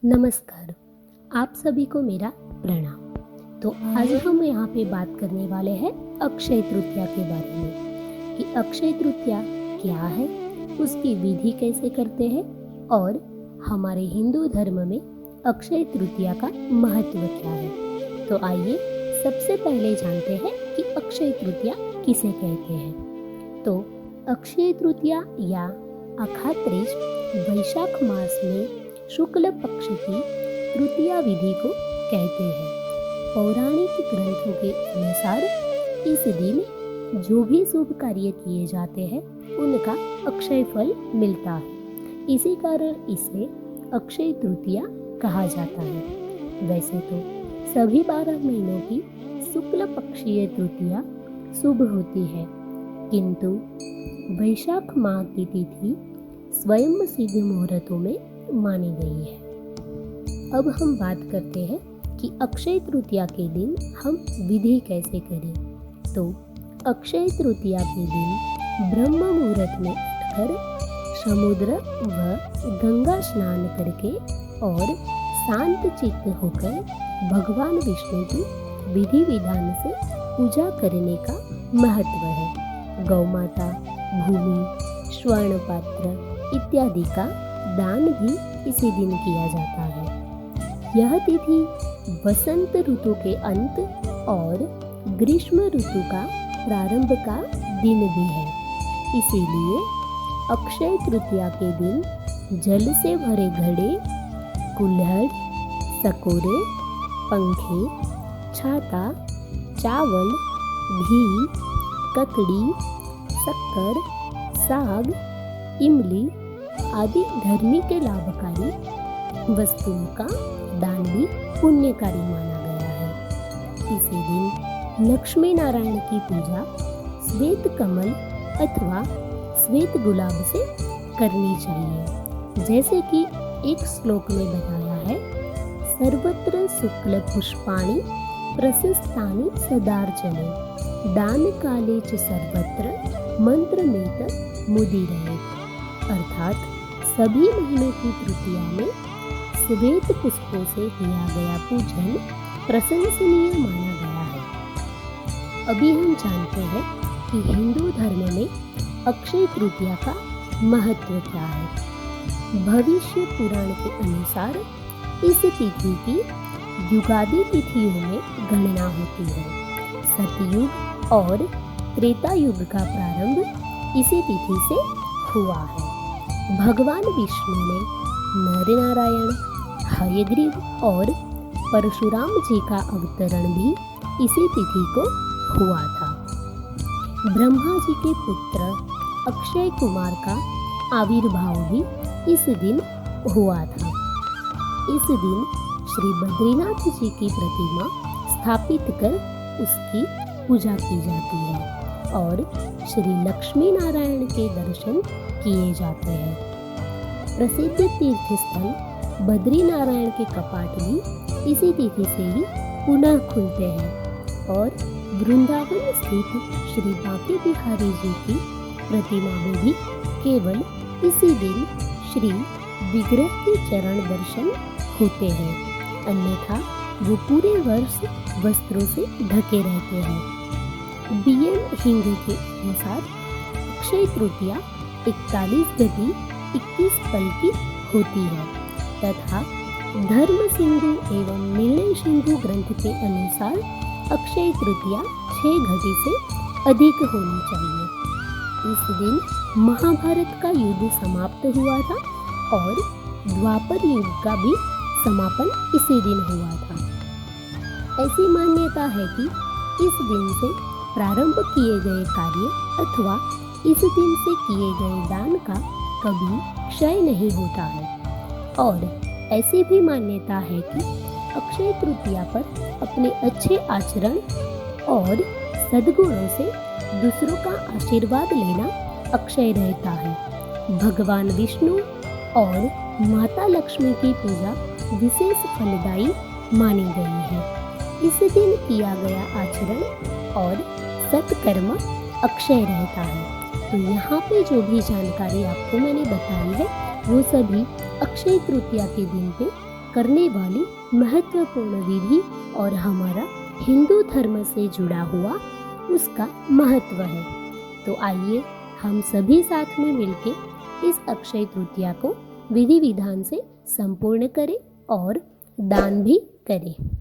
नमस्कार। आप सभी को मेरा प्रणाम। तो आज हम यहाँ पे बात करने वाले हैं अक्षय तृतीया के बारे में कि अक्षय तृतीया क्या है, उसकी विधि कैसे करते हैं और हमारे हिंदू धर्म में अक्षय तृतीया का महत्व क्या है। तो आइए सबसे पहले जानते हैं कि अक्षय तृतीया किसे कहते हैं। तो अक्षय तृतीया या अखात्रीज वैशाख मास में शुक्ल पक्ष की तृतीया विधि को कहते हैं। पौराणिक ग्रंथों के अनुसार इस दिन जो भी शुभ कार्य किए जाते हैं उनका अक्षय फल मिलता है। इसी कारण इसे अक्षय तृतीया कहा जाता है। वैसे तो सभी 12 महीनों की शुक्ल पक्षीय तृतीया शुभ होती है, किंतु वैशाख माह की तिथि स्वयं सिद्ध मुहूर्तों में मानी गई है। अब हम बात करते हैं कि अक्षय तृतीया के दिन हम विधि कैसे करें। तो अक्षय तृतीया के दिन ब्रह्म मुहूर्त में उठकर समुद्र व गंगा स्नान करके और शांत चित्त होकर भगवान विष्णु की विधि विधान से पूजा करने का महत्व है। गौ माता, भूमि, स्वर्ण पात्र इत्यादि का दान भी इसी दिन किया जाता है। यह तिथि वसंत ऋतु के अंत और ग्रीष्म ऋतु का प्रारंभ का दिन भी है। इसीलिए अक्षय तृतीया के दिन जल से भरे घड़े, कुल्हड़, सकोरे, पंखे, छाता, चावल, घी, ककड़ी, शक्कर, साग, इमली आदि धर्मी के लाभकारी वस्तुओं का दान भी पुण्यकारी माना गया है। इसी दिन लक्ष्मी नारायण की पूजा श्वेत कमल अथवा श्वेत गुलाब से करनी चाहिए। जैसे कि एक श्लोक में बताया है, सर्वत्र शुक्ल पुष्पाणि प्रशस्तानि सदार्चने दान काले च सर्वत्र मंत्रमेत मुदिरे। अर्थात सभी महीनों की तृतीया में श्वेत पुष्पों से किया गया पूजन प्रशंसनीय माना गया है। अभी हम जानते हैं कि हिंदू धर्म में अक्षय तृतीया का महत्व क्या है। भविष्य पुराण के अनुसार इस तिथि की युगादि तिथियों में गणना होती है। सतयुग और त्रेता युग का प्रारंभ इसी तिथि से हुआ है। भगवान विष्णु ने नर नारायण, हयग्रीव और परशुराम जी का अवतरण भी इसी तिथि को हुआ था। ब्रह्मा जी के पुत्र अक्षय कुमार का आविर्भाव भी इस दिन हुआ था। इस दिन श्री बद्रीनाथ जी की प्रतिमा स्थापित कर उसकी पूजा की जाती है और श्री लक्ष्मी नारायण के दर्शन किए जाते हैं। प्रसिद्ध तीर्थ स्थल बद्री नारायण के कपाट भी इसी तिथि से ही पुनः खुलते हैं और वृंदावन स्थित श्री बांके बिहारी जी की प्रतिमा में भी केवल इसी दिन श्री विग्रह के चरण दर्शन होते हैं, अन्यथा वो पूरे वर्ष वस्त्रों से ढके रहते हैं। बीएन हिंदी के अनुसार अक्षय तृतीया 41 गति 21 पल की होती है तथा धर्म सिंधु एवं निर्णय सिंधु ग्रंथ के अनुसार अक्षय तृतीया 6 घटी से अधिक होनी चाहिए। इस दिन महाभारत का युद्ध समाप्त हुआ था और द्वापर युग का भी समापन इसी दिन हुआ था। ऐसी मान्यता है कि इस दिन से प्रारंभ किए गए कार्य अथवा इस दिन से किए गए दान का कभी क्षय नहीं होता है। और ऐसी भी मान्यता है कि अक्षय तृतीया पर अपने अच्छे आचरण और सद्गुणों से दूसरों का आशीर्वाद लेना अक्षय रहता है। भगवान विष्णु और माता लक्ष्मी की पूजा विशेष फलदायी मानी गई है। इस दिन किया गया आचरण और सत्कर्म अक्षय रहता है। तो यहाँ पे जो भी जानकारी आपको मैंने बताई है वो सभी अक्षय तृतीया के दिन पे करने वाली महत्वपूर्ण विधि और हमारा हिंदू धर्म से जुड़ा हुआ उसका महत्व है। तो आइए हम सभी साथ में मिलकर इस अक्षय तृतीया को विधि विधान से संपूर्ण करें और दान भी करें।